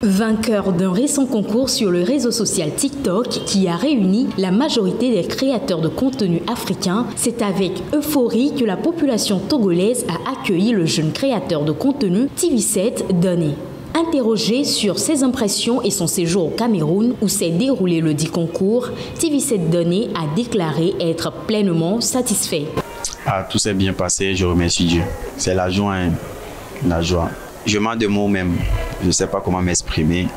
Vainqueur d'un récent concours sur le réseau social TikTok qui a réuni la majorité des créateurs de contenu africains, c'est avec euphorie que la population togolaise a accueilli le jeune créateur de contenu TV7 Donné. Interrogé sur ses impressions et son séjour au Cameroun où s'est déroulé le dit concours, TV7 Donné a déclaré être pleinement satisfait. Tout s'est bien passé, je remercie Dieu. C'est la joie, la joie. Je manque de mots même. Je ne sais pas comment m'exprimer.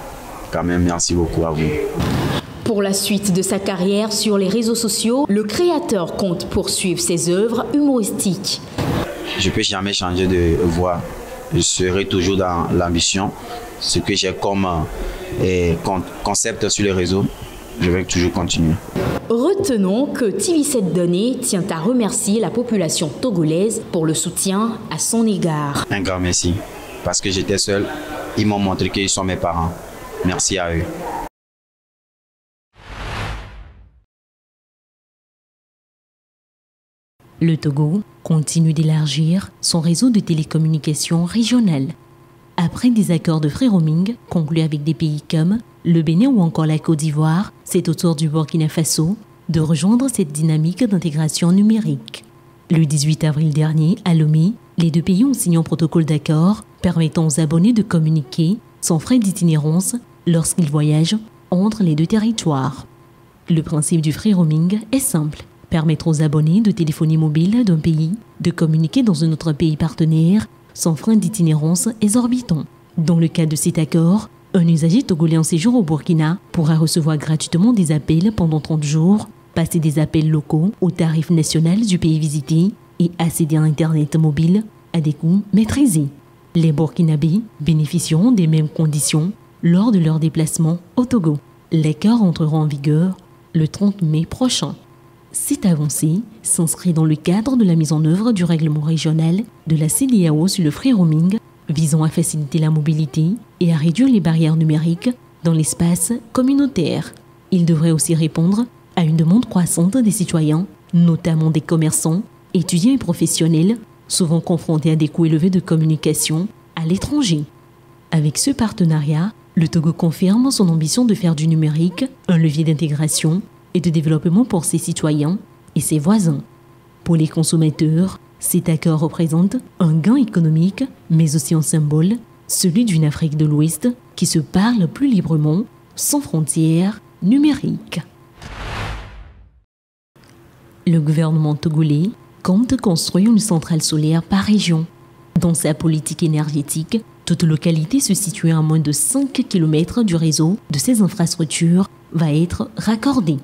Quand même, merci beaucoup à vous. Pour la suite de sa carrière sur les réseaux sociaux, le créateur compte poursuivre ses œuvres humoristiques. Je ne peux jamais changer de voix. Je serai toujours dans l'ambition. Ce que j'ai comme concept sur les réseaux, je vais toujours continuer. Retenons que TV7 Donné tient à remercier la population togolaise pour le soutien à son égard. Un grand merci. Parce que j'étais seul, ils m'ont montré qu'ils sont mes parents. Merci à eux. Le Togo continue d'élargir son réseau de télécommunications régionales. Après des accords de free roaming conclus avec des pays comme le Bénin ou encore la Côte d'Ivoire, c'est au tour du Burkina Faso de rejoindre cette dynamique d'intégration numérique. Le 18 avril dernier, à Lomé, les deux pays ont signé un protocole d'accord permettant aux abonnés de communiquer sans frais d'itinérance lorsqu'ils voyagent entre les deux territoires. Le principe du free roaming est simple. Permettre aux abonnés de téléphonie mobile d'un pays de communiquer dans un autre pays partenaire sans frein d'itinérance exorbitant. Dans le cas de cet accord, un usager togolais en séjour au Burkina pourra recevoir gratuitement des appels pendant 30 jours, passer des appels locaux au tarif national du pays visité et accéder à Internet mobile à des coûts maîtrisés. Les Burkinabés bénéficieront des mêmes conditions lors de leur déplacement au Togo. L'accord entrera en vigueur le 30 mai prochain. Cette avancée s'inscrit dans le cadre de la mise en œuvre du règlement régional de la CEDEAO sur le free roaming visant à faciliter la mobilité et à réduire les barrières numériques dans l'espace communautaire. Il devrait aussi répondre à une demande croissante des citoyens, notamment des commerçants, étudiants et professionnels, souvent confrontés à des coûts élevés de communication à l'étranger. Avec ce partenariat, le Togo confirme son ambition de faire du numérique un levier d'intégration et de développement pour ses citoyens et ses voisins. Pour les consommateurs, cet accord représente un gain économique, mais aussi un symbole, celui d'une Afrique de l'Ouest qui se parle plus librement, sans frontières numériques. Le gouvernement togolais compte construire une centrale solaire par région. Dans sa politique énergétique, toute localité se situant à moins de 5 km du réseau de ces infrastructures va être raccordée.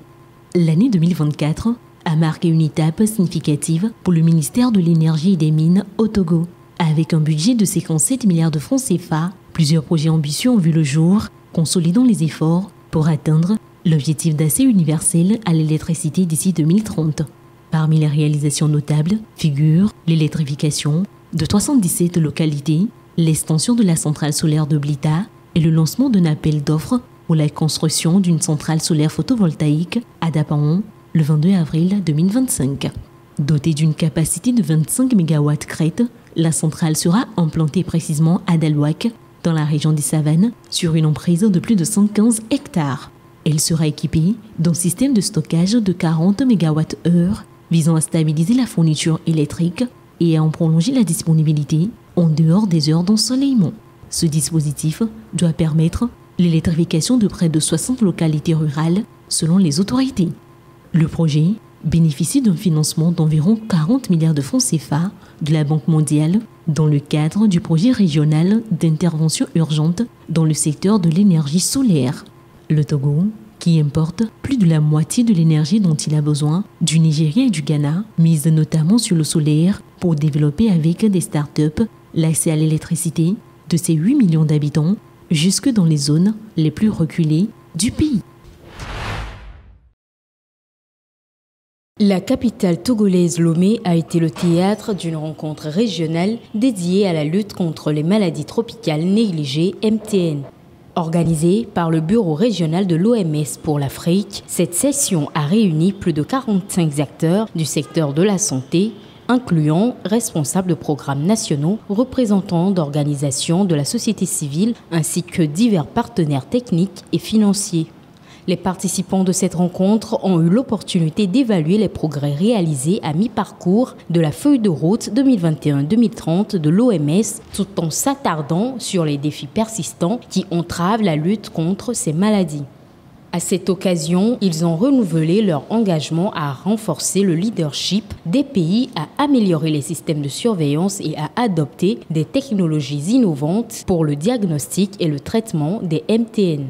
L'année 2024 a marqué une étape significative pour le ministère de l'Énergie et des Mines au Togo. Avec un budget de 57 milliards de francs CFA, plusieurs projets ambitieux ont vu le jour, consolidant les efforts pour atteindre l'objectif d'accès universel à l'électricité d'ici 2030. Parmi les réalisations notables figurent l'électrification de 317 localités, l'extension de la centrale solaire de Blita et le lancement d'un appel d'offres pour la construction d'une centrale solaire photovoltaïque à Dapaon le 22 avril 2025. Dotée d'une capacité de 25 MW crête, la centrale sera implantée précisément à Dalouac, dans la région des Savanes, sur une emprise de plus de 115 hectares. Elle sera équipée d'un système de stockage de 40 MWh visant à stabiliser la fourniture électrique et à en prolonger la disponibilité en dehors des heures d'ensoleillement. Ce dispositif doit permettre l'électrification de près de 60 localités rurales selon les autorités. Le projet bénéficie d'un financement d'environ 40 milliards de francs CFA de la Banque mondiale dans le cadre du projet régional d'intervention urgente dans le secteur de l'énergie solaire. Le Togo, qui importe plus de la moitié de l'énergie dont il a besoin du Nigeria et du Ghana, mise notamment sur le solaire pour développer avec des startups l'accès à l'électricité de ses 8 millions d'habitants jusque dans les zones les plus reculées du pays. La capitale togolaise Lomé a été le théâtre d'une rencontre régionale dédiée à la lutte contre les maladies tropicales négligées MTN. Organisée par le Bureau régional de l'OMS pour l'Afrique, cette session a réuni plus de 45 acteurs du secteur de la santé, incluant responsables de programmes nationaux, représentants d'organisations de la société civile ainsi que divers partenaires techniques et financiers. Les participants de cette rencontre ont eu l'opportunité d'évaluer les progrès réalisés à mi-parcours de la feuille de route 2021-2030 de l'OMS tout en s'attardant sur les défis persistants qui entravent la lutte contre ces maladies. À cette occasion, ils ont renouvelé leur engagement à renforcer le leadership des pays, à améliorer les systèmes de surveillance et à adopter des technologies innovantes pour le diagnostic et le traitement des MTN.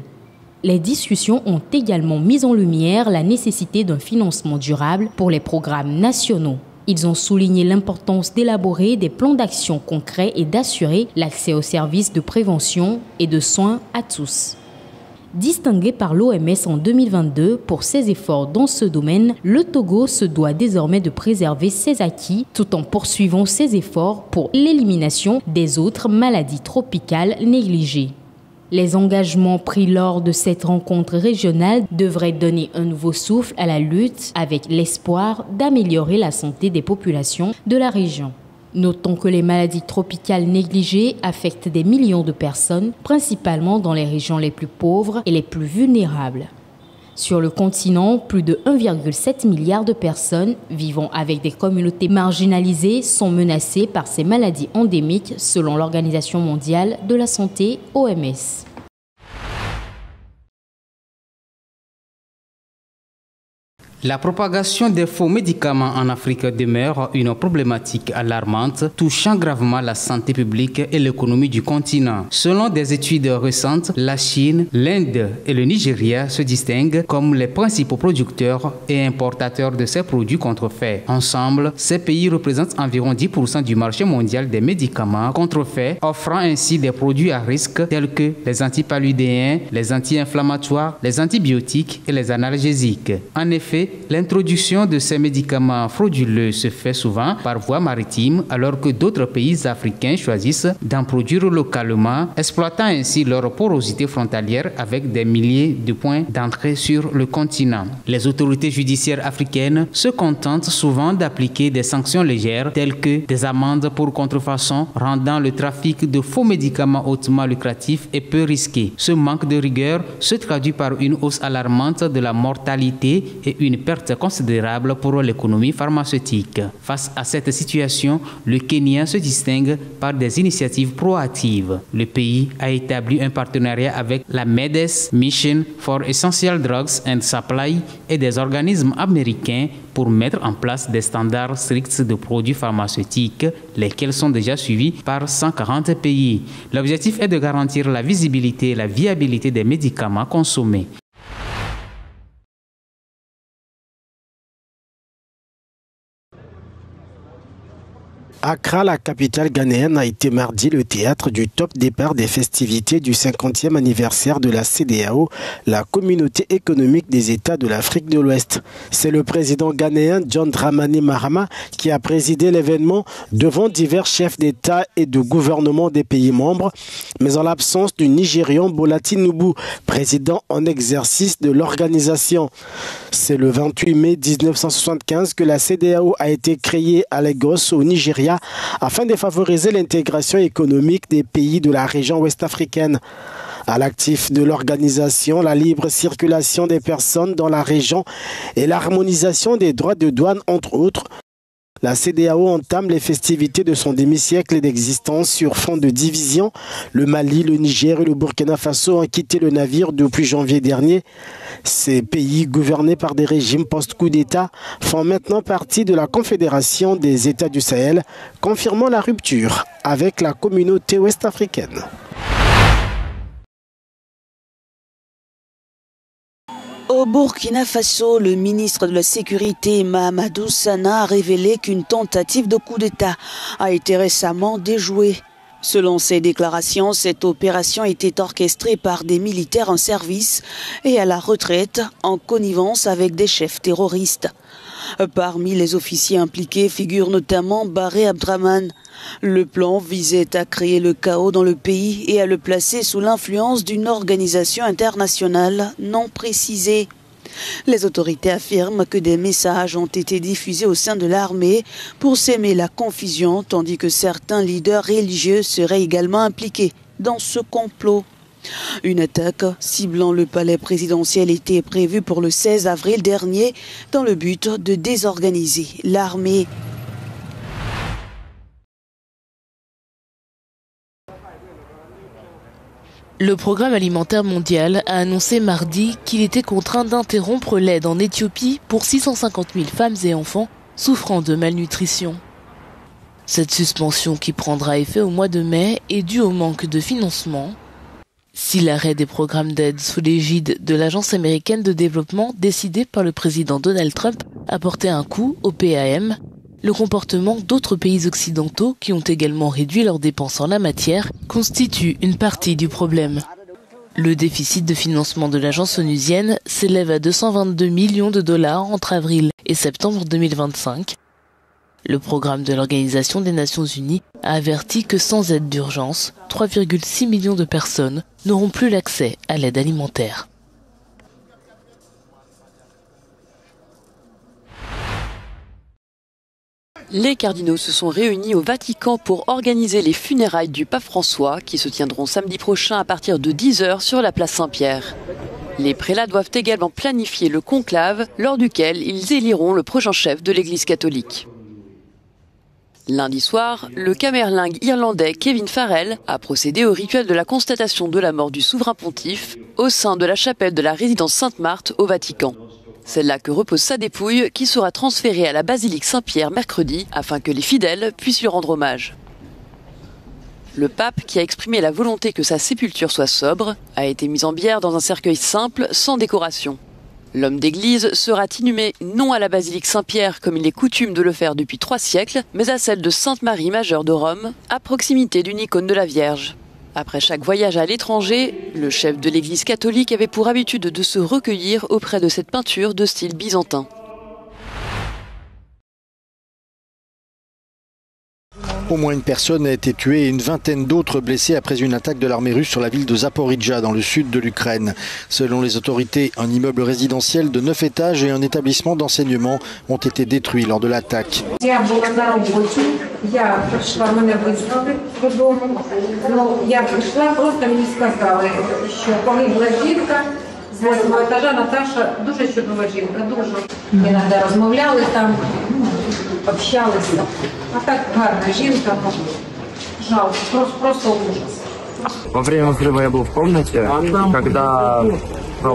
Les discussions ont également mis en lumière la nécessité d'un financement durable pour les programmes nationaux. Ils ont souligné l'importance d'élaborer des plans d'action concrets et d'assurer l'accès aux services de prévention et de soins à tous. Distingué par l'OMS en 2022 pour ses efforts dans ce domaine, le Togo se doit désormais de préserver ses acquis tout en poursuivant ses efforts pour l'élimination des autres maladies tropicales négligées. Les engagements pris lors de cette rencontre régionale devraient donner un nouveau souffle à la lutte avec l'espoir d'améliorer la santé des populations de la région. Notons que les maladies tropicales négligées affectent des millions de personnes, principalement dans les régions les plus pauvres et les plus vulnérables. Sur le continent, plus de 1,7 milliard de personnes vivant avec des communautés marginalisées sont menacées par ces maladies endémiques selon l'Organisation mondiale de la santé, OMS. La propagation des faux médicaments en Afrique demeure une problématique alarmante touchant gravement la santé publique et l'économie du continent. Selon des études récentes, la Chine, l'Inde et le Nigeria se distinguent comme les principaux producteurs et importateurs de ces produits contrefaits. Ensemble, ces pays représentent environ 10% du marché mondial des médicaments contrefaits, offrant ainsi des produits à risque tels que les antipaludéens, les anti-inflammatoires, les antibiotiques et les analgésiques. En effet, l'introduction de ces médicaments frauduleux se fait souvent par voie maritime, alors que d'autres pays africains choisissent d'en produire localement, exploitant ainsi leur porosité frontalière avec des milliers de points d'entrée sur le continent. Les autorités judiciaires africaines se contentent souvent d'appliquer des sanctions légères telles que des amendes pour contrefaçon, rendant le trafic de faux médicaments hautement lucratif et peu risqué. Ce manque de rigueur se traduit par une hausse alarmante de la mortalité et une perte considérable pour l'économie pharmaceutique. Face à cette situation, le Kenya se distingue par des initiatives proactives. Le pays a établi un partenariat avec la MEDES, Mission for Essential Drugs and Supply, et des organismes américains pour mettre en place des standards stricts de produits pharmaceutiques, lesquels sont déjà suivis par 140 pays. L'objectif est de garantir la visibilité et la viabilité des médicaments consommés. Accra, la capitale ghanéenne, a été mardi le théâtre du top départ des festivités du 50e anniversaire de la CEDEAO, la Communauté économique des États de l'Afrique de l'Ouest. C'est le président ghanéen John Dramani Mahama qui a présidé l'événement devant divers chefs d'État et de gouvernement des pays membres, mais en l'absence du Nigérian Bola Tinubu, président en exercice de l'organisation. C'est le 28 mai 1975 que la CEDEAO a été créée à Lagos, au Nigeria, afin de favoriser l'intégration économique des pays de la région ouest-africaine. À l'actif de l'organisation, la libre circulation des personnes dans la région et l'harmonisation des droits de douane, entre autres, la CEDEAO entame les festivités de son demi-siècle d'existence sur fond de division. Le Mali, le Niger et le Burkina Faso ont quitté le navire depuis janvier dernier. Ces pays, gouvernés par des régimes post-coup d'État, font maintenant partie de la Confédération des États du Sahel, confirmant la rupture avec la communauté ouest-africaine. Au Burkina Faso, le ministre de la Sécurité Mahamadou Sana a révélé qu'une tentative de coup d'État a été récemment déjouée. Selon ses déclarations, cette opération était orchestrée par des militaires en service et à la retraite en connivence avec des chefs terroristes. Parmi les officiers impliqués figure notamment Baré Abdraman. Le plan visait à créer le chaos dans le pays et à le placer sous l'influence d'une organisation internationale non précisée. Les autorités affirment que des messages ont été diffusés au sein de l'armée pour s'aimer la confusion, tandis que certains leaders religieux seraient également impliqués dans ce complot. Une attaque ciblant le palais présidentiel était prévue pour le 16 avril dernier dans le but de désorganiser l'armée. Le Programme alimentaire mondial a annoncé mardi qu'il était contraint d'interrompre l'aide en Éthiopie pour 650 000 femmes et enfants souffrant de malnutrition. Cette suspension, qui prendra effet au mois de mai, est due au manque de financement. Si l'arrêt des programmes d'aide sous l'égide de l'Agence américaine de développement décidé par le président Donald Trump a porté un coup au PAM, le comportement d'autres pays occidentaux qui ont également réduit leurs dépenses en la matière constitue une partie du problème. Le déficit de financement de l'agence onusienne s'élève à 222 millions de dollars entre avril et septembre 2025. Le programme de l'Organisation des Nations Unies a averti que sans aide d'urgence, 3,6 millions de personnes n'auront plus l'accès à l'aide alimentaire. Les cardinaux se sont réunis au Vatican pour organiser les funérailles du pape François qui se tiendront samedi prochain à partir de 10h sur la place Saint-Pierre. Les prélats doivent également planifier le conclave lors duquel ils éliront le prochain chef de l'Église catholique. Lundi soir, le camerlingue irlandais Kevin Farrell a procédé au rituel de la constatation de la mort du souverain pontife au sein de la chapelle de la résidence Sainte-Marthe au Vatican. C'est là que repose sa dépouille qui sera transférée à la basilique Saint-Pierre mercredi afin que les fidèles puissent lui rendre hommage. Le pape, qui a exprimé la volonté que sa sépulture soit sobre, a été mis en bière dans un cercueil simple, sans décoration. L'homme d'église sera inhumé non à la basilique Saint-Pierre comme il est coutume de le faire depuis 3 siècles, mais à celle de Sainte-Marie Majeure de Rome, à proximité d'une icône de la Vierge. Après chaque voyage à l'étranger, le chef de l'Église catholique avait pour habitude de se recueillir auprès de cette peinture de style byzantin. Au moins une personne a été tuée et une vingtaine d'autres blessées après une attaque de l'armée russe sur la ville de Zaporijia dans le sud de l'Ukraine. Selon les autorités, un immeuble résidentiel de 9 étages et un établissement d'enseignement ont été détruits lors de l'attaque. Общалися. А так гарна жінка, жалко, просто ужас. Во время взрыва я был в комнате, когда Le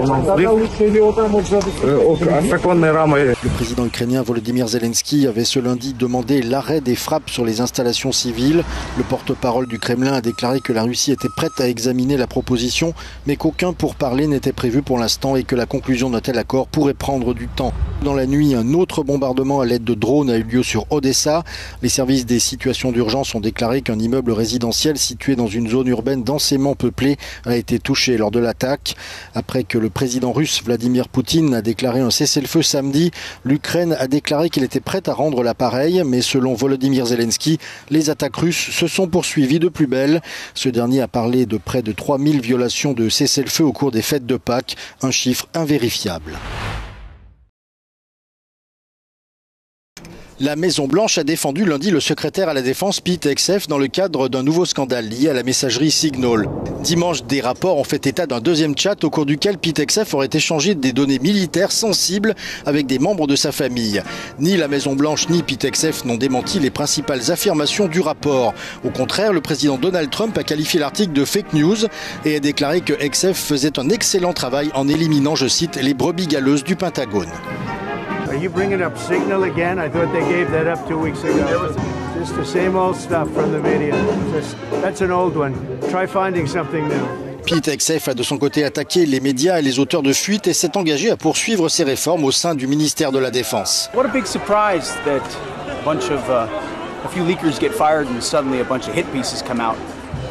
président ukrainien Volodymyr Zelensky avait ce lundi demandé l'arrêt des frappes sur les installations civiles. Le porte-parole du Kremlin a déclaré que la Russie était prête à examiner la proposition, mais qu'aucun pourparler n'était prévu pour l'instant et que la conclusion d'un tel accord pourrait prendre du temps. Dans la nuit, un autre bombardement à l'aide de drones a eu lieu sur Odessa. Les services des situations d'urgence ont déclaré qu'un immeuble résidentiel situé dans une zone urbaine densément peuplée a été touché lors de l'attaque. Après que le président russe Vladimir Poutine a déclaré un cessez-le-feu samedi, l'Ukraine a déclaré qu'elle était prête à rendre l'appareil, mais selon Volodymyr Zelensky, les attaques russes se sont poursuivies de plus belle. Ce dernier a parlé de près de 3000 violations de cessez-le-feu au cours des fêtes de Pâques, un chiffre invérifiable. La Maison-Blanche a défendu lundi le secrétaire à la Défense Pete Hegseth dans le cadre d'un nouveau scandale lié à la messagerie Signal. Dimanche, des rapports ont fait état d'un deuxième chat au cours duquel Pete Hegseth aurait échangé des données militaires sensibles avec des membres de sa famille. Ni la Maison-Blanche ni Pete Hegseth n'ont démenti les principales affirmations du rapport. Au contraire, le président Donald Trump a qualifié l'article de fake news et a déclaré que Hegseth faisait un excellent travail en éliminant, je cite, les brebis galeuses du Pentagone. Are you bringing up Signal again? I thought they gave that up 2 weeks ago. Just the same old stuff from the media. That's an old one. Try finding something new. Pete Hegseth a de son côté attaqué les médias et les auteurs de fuites et s'est engagé à poursuivre ses réformes au sein du ministère de la Défense. What a big surprise that a few leakers get fired and suddenly a bunch of hit pieces come out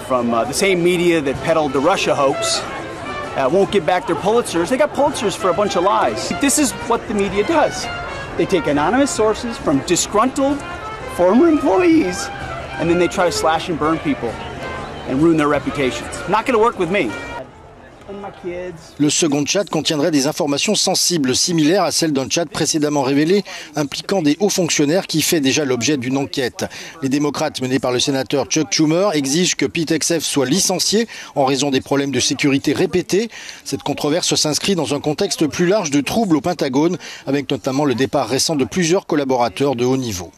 from the same media that peddled the Russia hoax. Won't give back their Pulitzers. They got Pulitzers for a bunch of lies. This is what the media does. They take anonymous sources from disgruntled former employees and then they try to slash and burn people and ruin their reputations. Not going to work with me. Le second chat contiendrait des informations sensibles, similaires à celles d'un chat précédemment révélé, impliquant des hauts fonctionnaires qui fait déjà l'objet d'une enquête. Les démocrates menés par le sénateur Chuck Schumer exigent que Pete Hegseth soit licencié en raison des problèmes de sécurité répétés. Cette controverse s'inscrit dans un contexte plus large de troubles au Pentagone, avec notamment le départ récent de plusieurs collaborateurs de haut niveau.